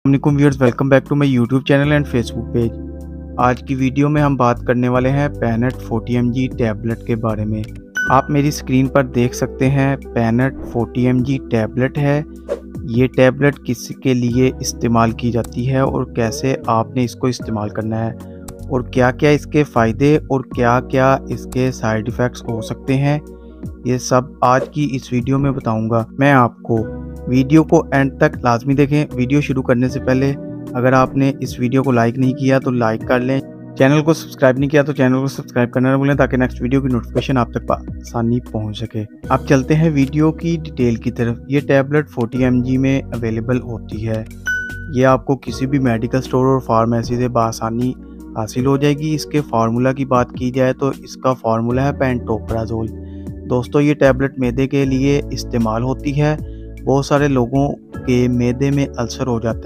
वालेकुम viewers, welcome back to my YouTube channel and Facebook page. आज की video में हम बात करने वाले हैं पैनेट 40 mg टैबलेट के बारे में। आप मेरी स्क्रीन पर देख सकते हैं पैनेट 40 mg टैबलेट है। ये टैबलेट किसके लिए इस्तेमाल की जाती है और कैसे आपने इसको इस्तेमाल करना है और क्या क्या इसके फ़ायदे और क्या क्या इसके साइड इफ़ेक्ट्स हो सकते हैं, ये सब आज की इस वीडियो में बताऊंगा मैं आपको। वीडियो को एंड तक लाजमी देखें। वीडियो शुरू करने से पहले अगर आपने इस वीडियो को लाइक नहीं किया तो लाइक कर लें, चैनल को सब्सक्राइब नहीं किया तो चैनल को सब्सक्राइब करना ना भूलें ताकि नेक्स्ट वीडियो की नोटिफिकेशन आप तक आसानी पहुंच सके। अब चलते हैं वीडियो की डिटेल की तरफ। ये टैबलेट 40 mg में अवेलेबल होती है। ये आपको किसी भी मेडिकल स्टोर और फार्मेसी से बआसानी हासिल हो जाएगी। इसके फार्मूला की बात की जाए तो इसका फार्मूला है पेंटोप्राजोल। दोस्तों, ये टैबलेट मैदे के लिए इस्तेमाल होती है। बहुत सारे लोगों के मैदे में अल्सर हो जाता है।